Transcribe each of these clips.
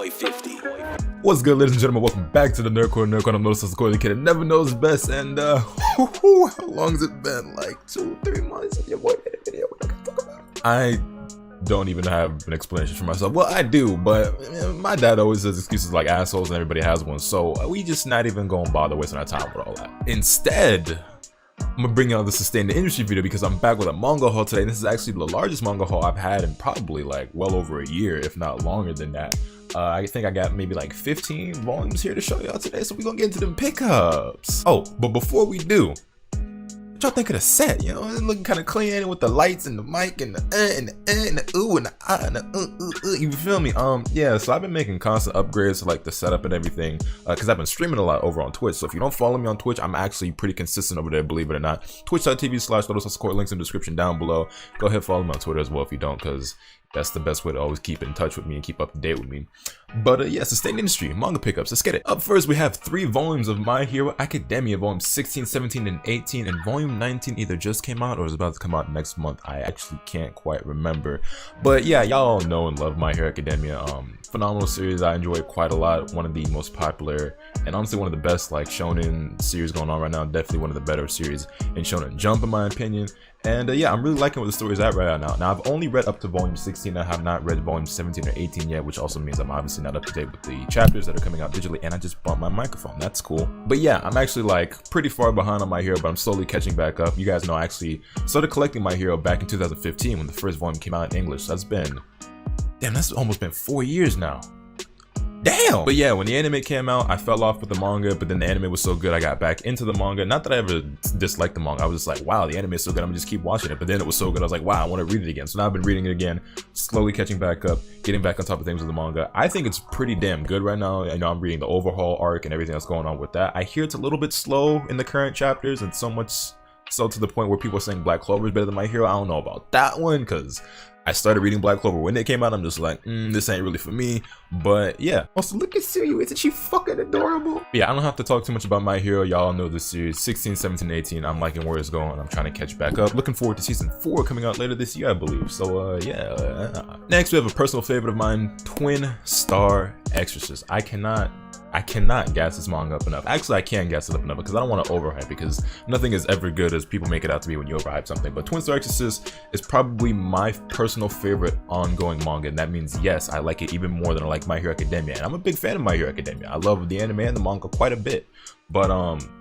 Boy 50. What's good, ladies and gentlemen? Welcome back to the Nerd Corner. I'm LotusAsakura, the kid that never knows best. And how long has it been? Like 2-3 months? Your boy made a video. We're not gonna talk about it. I don't even have an explanation for myself. Well, I do, but my dad always says excuses like assholes, and everybody has one. So we just not even gonna bother wasting our time with all that. Instead, I'm gonna bring out the Sustain the Industry video because I'm back with a manga haul today. And this is actually the largest manga haul I've had in probably like well over a year, if not longer than that. I think I got maybe like 15 volumes here to show y'all today, so we're gonna get into them pickups. Oh, but before we do, what y'all think of the set? You know, it's looking kind of clean with the lights and the mic and the ooh and the ah and the you feel me? Yeah, so I've been making constant upgrades to like the setup and everything because I've been streaming a lot over on Twitch. So if you don't follow me on Twitch, I'm actually pretty consistent over there, believe it or not. Twitch.tv/LotusAsakura, links in the description down below. Go ahead, follow me on Twitter as well if you don't, because that's the best way to always keep in touch with me and keep up to date with me. But yeah, Sustain the Industry, manga pickups, let's get it. Up first, we have 3 volumes of My Hero Academia, volumes 16, 17, and 18, and volume 19 either just came out or is about to come out next month. I actually can't quite remember. But yeah, y'all know and love My Hero Academia. Phenomenal series, I enjoy it quite a lot. One of the most popular and honestly one of the best like shonen series going on right now. Definitely one of the better series in Shonen Jump in my opinion. And yeah, I'm really liking where the story's at right now. Now, I've only read up to volume 16. I have not read volume 17 or 18 yet, which also means I'm obviously not up to date with the chapters that are coming out digitally, and I just bought my microphone. That's cool. But yeah, I'm actually like pretty far behind on My Hero, but I'm slowly catching back up. You guys know I actually started collecting My Hero back in 2015 when the first volume came out in English. So that's almost been 4 years now. Damn! But yeah, when the anime came out, I fell off with the manga, but then the anime was so good, I got back into the manga. Not that I ever disliked the manga, I was just like, wow, the anime is so good, I'm gonna just keep watching it. But then it was so good, I was like, wow, I want to read it again. So now I've been reading it again, slowly catching back up, getting back on top of things with the manga. I think it's pretty damn good right now. I know I'm reading the overhaul arc and everything that's going on with that. I hear it's a little bit slow in the current chapters, and so much so to the point where people are saying Black Clover is better than My Hero. I don't know about that one, because I started reading Black Clover when it came out. I'm just like, this ain't really for me. But yeah. Also, look at Suyu. Isn't she fucking adorable? But yeah, I don't have to talk too much about My Hero. Y'all know this series. 16, 17, 18. I'm liking where it's going. I'm trying to catch back up. Looking forward to season 4 coming out later this year, I believe. So yeah. Next, we have a personal favorite of mine, Twin Star Exorcists. I cannot gas this manga up enough. Actually, I can gas it up enough because I don't want to overhype, because nothing is ever good as people make it out to be when you overhype something. But Twin Star Exorcist is probably my personal favorite ongoing manga, and that means yes, I like it even more than I like My Hero Academia. And I'm a big fan of My Hero Academia. I love the anime and the manga quite a bit. But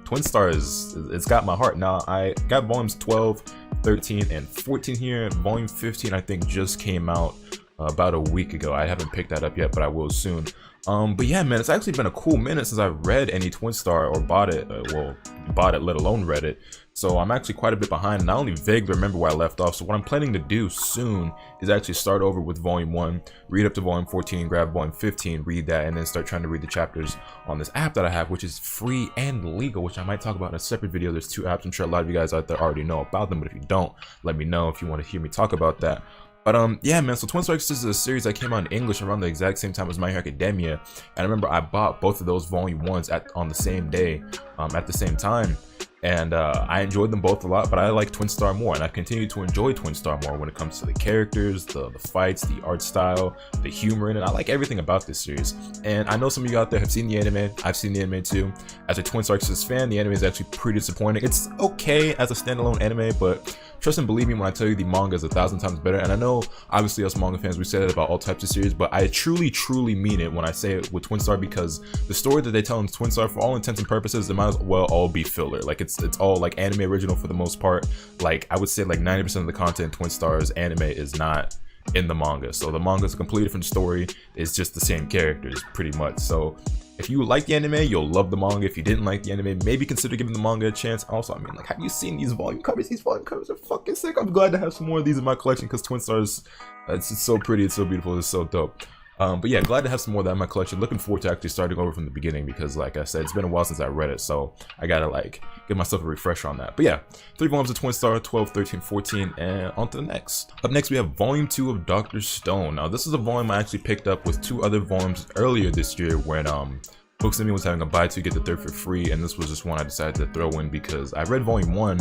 Twin Star it's got my heart. Now I got volumes 12, 13, and 14 here. Volume 15 I think just came out about a week ago. I haven't picked that up yet, but I will soon. But yeah, man, it's actually been a cool minute since I've read any Twin Star or bought it, let alone read it. So I'm actually quite a bit behind, and I only vaguely remember where I left off. So what I'm planning to do soon is actually start over with volume 1, read up to volume 14, grab volume 15, read that, and then start trying to read the chapters on this app that I have, which is free and legal, which I might talk about in a separate video. There's 2 apps. I'm sure a lot of you guys out there already know about them, but if you don't, let me know if you want to hear me talk about that. But yeah, man, so Twin Star Exorcists is a series that came out in English around the exact same time as My Hero Academia, and I remember I bought both of those volume 1s on the same day, at the same time, and I enjoyed them both a lot, but I like Twin Star more, and I continue to enjoy Twin Star more when it comes to the characters, the fights, the art style, the humor in it. I like everything about this series, and I know some of you out there have seen the anime. I've seen the anime too. As a Twin Star Exorcists fan, the anime is actually pretty disappointing. It's okay as a standalone anime, but trust and believe me when I tell you the manga is 1,000 times better. And I know, obviously, us manga fans, we say that about all types of series, but I truly mean it when I say it with Twin Star, because the story that they tell in Twin Star, for all intents and purposes, it might as well all be filler. Like it's all like anime original for the most part. Like I would say like 90% of the content in Twin Star's anime is not in the manga. So the manga is a completely different story. It's just the same characters pretty much. So if you like the anime, you'll love the manga. If you didn't like the anime, maybe consider giving the manga a chance. Also, I mean, like, have you seen these volume covers? These volume covers are fucking sick. I'm glad to have some more of these in my collection because Twin Stars, it's so pretty, it's so beautiful, it's so dope. But yeah, glad to have some more of that in my collection. Looking forward to actually starting over from the beginning because, like I said, it's been a while since I read it, so I gotta like give myself a refresher on that. But yeah, 3 volumes of Twin Star, 12, 13, 14, and on to the next. Up next, we have volume 2 of Dr. Stone. Now, this is a volume I actually picked up with 2 other volumes earlier this year when Books and Me was having a buy 2 get the 3rd for free, and this was just one I decided to throw in because I read volume 1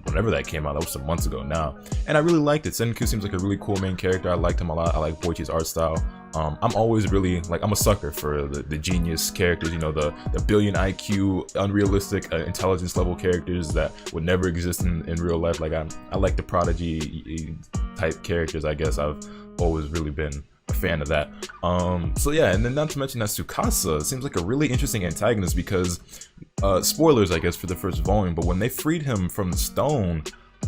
whenever that came out. That was some months ago now, and I really liked it. Senku seems like a really cool main character. I liked him a lot. I like Boichi's art style. I'm always really like, I'm a sucker for the genius characters, you know, the billion IQ, unrealistic intelligence level characters that would never exist in real life. Like I like the prodigy type characters. I guess I've always really been a fan of that. So yeah, and then not to mention that Tsukasa seems like a really interesting antagonist because spoilers I guess for the first volume, but when they freed him from the stone,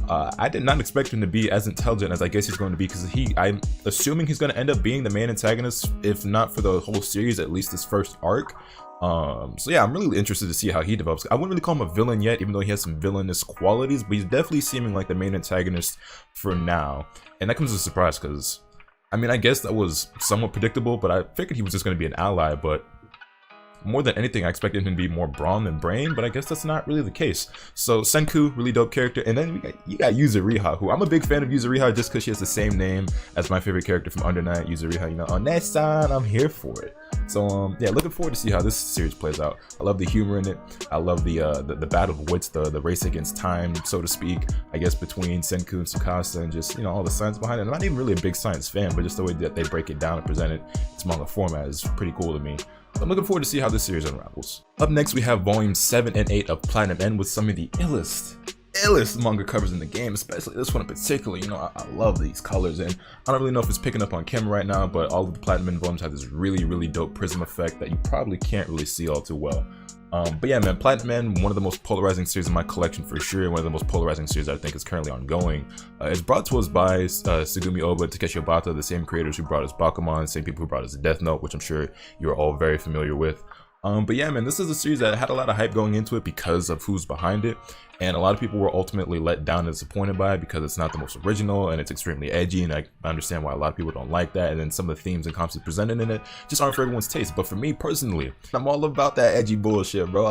I did not expect him to be as intelligent as I guess he's going to be, because I'm assuming he's going to end up being the main antagonist, if not for the whole series, at least this first arc. So yeah, I'm really interested to see how he develops. I wouldn't really call him a villain yet, even though he has some villainous qualities, but he's definitely seeming like the main antagonist for now. And that comes as a surprise because, I mean, I guess that was somewhat predictable, but I figured he was just going to be an ally, but more than anything, I expected him to be more brawn than brain, but I guess that's not really the case. So Senku, really dope character, and then you got Yuzuriha, who I'm a big fan of Yuzuriha just because she has the same name as my favorite character from Under Night, Yuzuriha. You know, Onesan, I'm here for it. So yeah, looking forward to see how this series plays out. I love the humor in it. I love the battle of wits, the race against time, so to speak, I guess, between Senku and Tsukasa, and just, you know, all the science behind it. I'm not even really a big science fan, but just the way that they break it down and present it, its manga format is pretty cool to me. I'm looking forward to see how this series unravels. Up next, we have volumes 7 and 8 of Platinum End with some of the illest manga covers in the game, especially this one in particular. You know, I love these colors, and I don't really know if it's picking up on camera right now, but all of the Platinum End volumes have this really dope prism effect that you probably can't really see all too well. But yeah, man, Platinum End, one of the most polarizing series in my collection for sure, one of the most polarizing series I think is currently ongoing. It's brought to us by Tsugumi Oba, Takeshi Obata, the same creators who brought us Bakuman, same people who brought us Death Note, which I'm sure you're all very familiar with. But yeah, man, this is a series that had a lot of hype going into it because of who's behind it, and a lot of people were ultimately let down and disappointed by it because it's not the most original and it's extremely edgy, and I understand why a lot of people don't like that, and then some of the themes and concepts presented in it just aren't for everyone's taste. But for me personally, I'm all about that edgy bullshit, bro.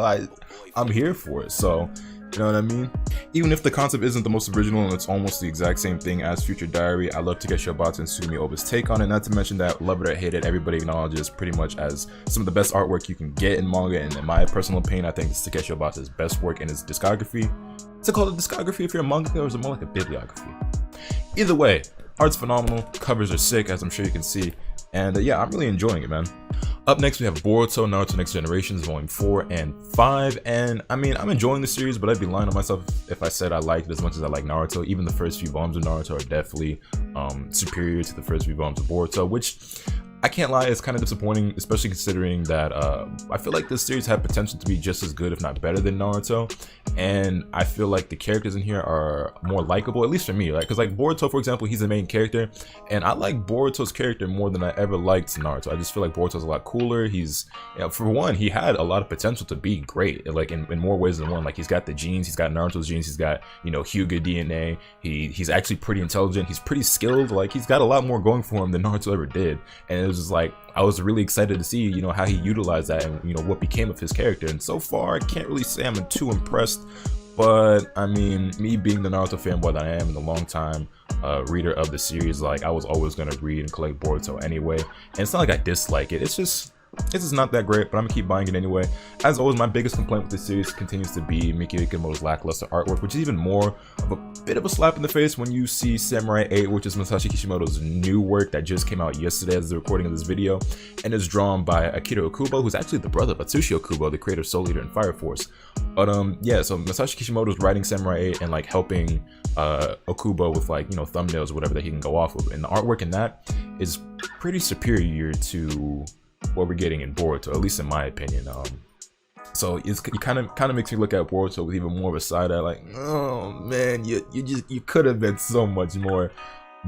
I'm here for it. So, you know what I mean? Even if the concept isn't the most original and it's almost the exact same thing as Future Diary, I love Takeshi Obata and Tsugumi Oba's take on it. Not to mention that love it or hate it, everybody acknowledges pretty much as some of the best artwork you can get in manga, and in my personal opinion, I think it's Takeshi Obata's best work in his discography. Is it called a discography if you're a manga, or is it more like a bibliography? Either way, art's phenomenal, covers are sick, as I'm sure you can see, and yeah, I'm really enjoying it, man. Up next, we have Boruto, Naruto Next Generations, Volume 4 and 5, and I mean, I'm enjoying the series, but I'd be lying to myself if I said I liked it as much as I like Naruto. Even the first few volumes of Naruto are definitely superior to the first few volumes of Boruto, which I can't lie, it's kind of disappointing, especially considering that I feel like this series had potential to be just as good, if not better, than Naruto. And I feel like the characters in here are more likable, at least for me, right? Because like Boruto, for example, he's the main character, and I like Boruto's character more than I ever liked Naruto. I just feel like Boruto's a lot cooler. He's, you know, for one, he had a lot of potential to be great, like in more ways than one. Like he's got the genes, he's got Naruto's genes, he's got, you know, Hyuga DNA. He's actually pretty intelligent. He's pretty skilled. Like he's got a lot more going for him than Naruto ever did. And it was just like, I was really excited to see, you know, how he utilized that and, you know, what became of his character. And so far, I can't really say I'm too impressed, but I mean, me being the Naruto fanboy that I am and the long time reader of the series, like I was always going to read and collect Boruto anyway. And it's not like I dislike it. It's just not that great, but I'm gonna keep buying it anyway. As always, my biggest complaint with this series continues to be Miki Ikemoto's lackluster artwork, which is even more of a bit of a slap in the face when you see Samurai 8, which is Masashi Kishimoto's new work that just came out yesterday as the recording of this video, and is drawn by Akira Okubo, who's actually the brother of Atsushi Okubo, the creator of Soul Eater and Fire Force. But yeah, so Masashi Kishimoto's writing Samurai 8 and like helping Okubo with, like, you know, thumbnails or whatever that he can go off of, and the artwork in that is pretty superior to what we're getting in Boruto, at least in my opinion. So it kind of makes me look at Boruto with even more of a side eye, like, oh man, you could have been so much more.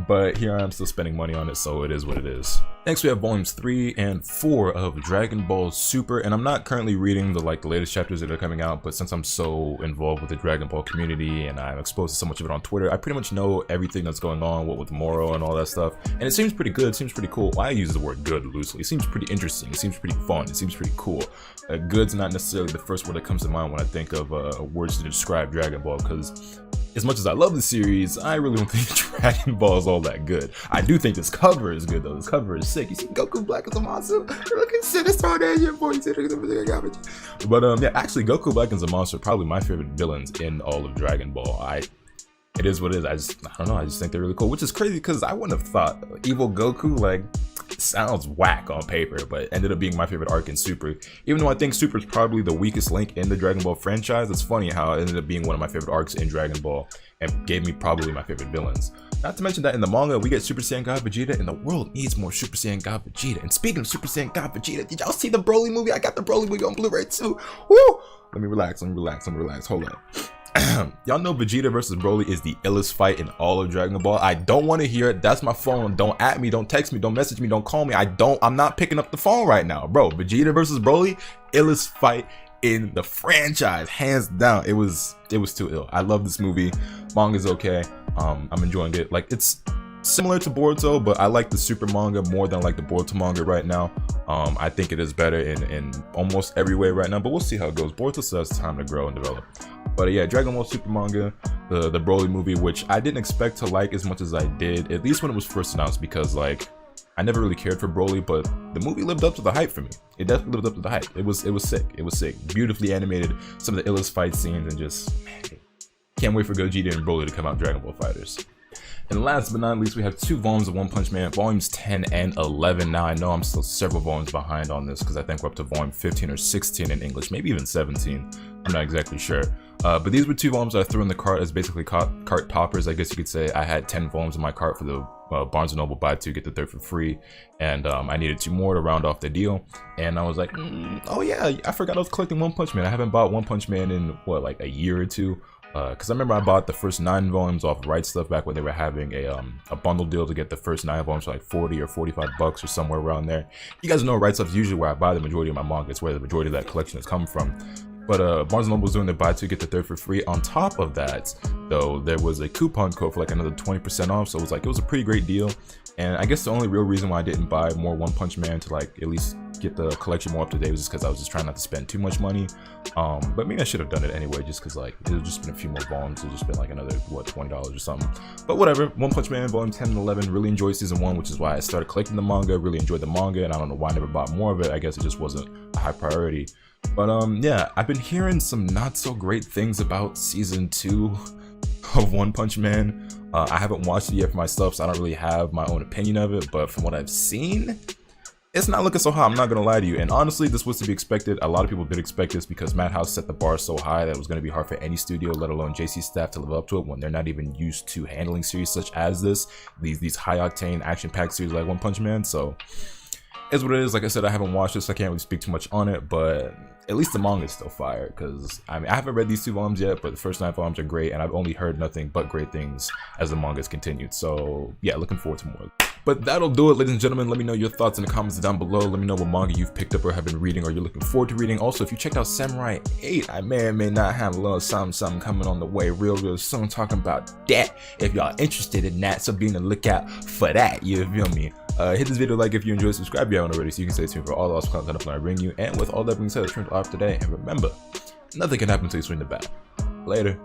But here I am still spending money on it, so it is what it is. Next we have volumes 3 and 4 of Dragon Ball Super, and I'm not currently reading the latest chapters that are coming out, but since I'm so involved with the Dragon Ball community and I'm exposed to so much of it on Twitter, I pretty much know everything that's going on, what with Moro and all that stuff, and it seems pretty good, it seems pretty cool. Well, I use the word good loosely. It seems pretty interesting, it seems pretty fun, it seems pretty cool. Good's not necessarily the first word that comes to mind when I think of words to describe Dragon Ball, because as much as I love the series, I really don't think Dragon Ball is all that good. I do think this cover is good though. This cover is sick. You see Goku Black as a monster? Looking sinister on that shit, boy. But yeah, actually Goku Black and Zamasu are probably my favorite villains in all of Dragon Ball. It is what it is. I don't know, I just think they're really cool, which is crazy because I wouldn't have thought evil Goku, like, sounds whack on paper, but ended up being my favorite arc in Super. Even though I think Super is probably the weakest link in the Dragon Ball franchise, it's funny how it ended up being one of my favorite arcs in Dragon Ball and gave me probably my favorite villains. Not to mention that in the manga, we get Super Saiyan God Vegeta, and the world needs more Super Saiyan God Vegeta. And speaking of Super Saiyan God Vegeta, did y'all see the Broly movie? I got the Broly movie on Blu-ray too. Woo! Let me relax, hold on. Y'all know Vegeta versus Broly is the illest fight in all of Dragon Ball. I don't want to hear it. That's my phone. Don't at me, don't text me, don't message me, don't call me. I'm not picking up the phone right now, bro. Vegeta versus Broly, illest fight in the franchise, hands down. It was too ill. I love this movie. Manga's okay. I'm enjoying it. Like, it's similar to Boruto, but I like the Super manga more than I like the Boruto manga right now. I think it is better in almost every way right now, but we'll see how it goes. Boruto still has time to grow and develop. But yeah, Dragon Ball Super manga, the Broly movie, which I didn't expect to like as much as I did, at least when it was first announced, because like I never really cared for Broly, but the movie lived up to the hype for me. It definitely lived up to the hype. It was sick. It was sick. Beautifully animated, some of the illest fight scenes, and just, man, can't wait for Gogeta and Broly to come out in Dragon Ball FighterZ. And last but not least, we have 2 volumes of One Punch Man, volumes 10 and 11. Now, I know I'm still several volumes behind on this because I think we're up to volume 15 or 16 in English, maybe even 17. I'm not exactly sure. But these were 2 volumes I threw in the cart as basically cart toppers, I guess you could say. I had 10 volumes in my cart for the Barnes & Noble buy 2, get the 3rd for free. And I needed 2 more to round off the deal. And I was like, oh yeah, I forgot I was collecting One Punch Man. I haven't bought One Punch Man in, what, like a year or 2? Because I remember I bought the first 9 volumes off Right Stuff back when they were having a bundle deal to get the first 9 volumes for like 40 or 45 bucks or somewhere around there. You guys know Right Stuff is usually where I buy the majority of my manga. It's where the majority of that collection has come from. But Barnes & Noble was doing the buy 2 get the 3rd for free. On top of that, though, there was a coupon code for like another 20% off. So it was a pretty great deal. And I guess the only real reason why I didn't buy more One Punch Man to like at least get the collection more up to date was just because I was just trying not to spend too much money. But maybe I should have done it anyway, just because like it would just been a few more volumes. It would just been like another, what, $20 or something. But whatever. One Punch Man volume 10 and 11. Really enjoyed season 1, which is why I started collecting the manga. Really enjoyed the manga, and I don't know why I never bought more of it. I guess it just wasn't a high priority. But yeah, I've been hearing some not so great things about season 2 of One Punch Man. I haven't watched it yet for myself, so I don't really have my own opinion of it, but from what I've seen, it's not looking so hot, I'm not gonna lie to you. And honestly, this was to be expected. A lot of people did expect this because Madhouse set the bar so high that it was gonna be hard for any studio, let alone JC staff, to live up to it when they're not even used to handling series such as this, these high-octane, action-packed series like One Punch Man. So it's what it is. Like I said, I haven't watched this, so I can't really speak too much on it, but at least the manga is still fire, because I mean, I haven't read these 2 volumes yet, but the first 9 volumes are great, and I've only heard nothing but great things as the manga has continued. So yeah, looking forward to more. But that'll do it, ladies and gentlemen. Let me know your thoughts in the comments down below. Let me know what manga you've picked up or have been reading, or you're looking forward to reading. Also, if you checked out Samurai 8, I may or may not have a little something coming on the way real soon, talking about that. If y'all interested in that, so be on the lookout for that. You feel me? Hit this video a like if you enjoyed, subscribe if you haven't already, so you can stay tuned for all the awesome content I bring you. And with all that being said, let's turn it off today. And remember, nothing can happen until you swing the bat. Later.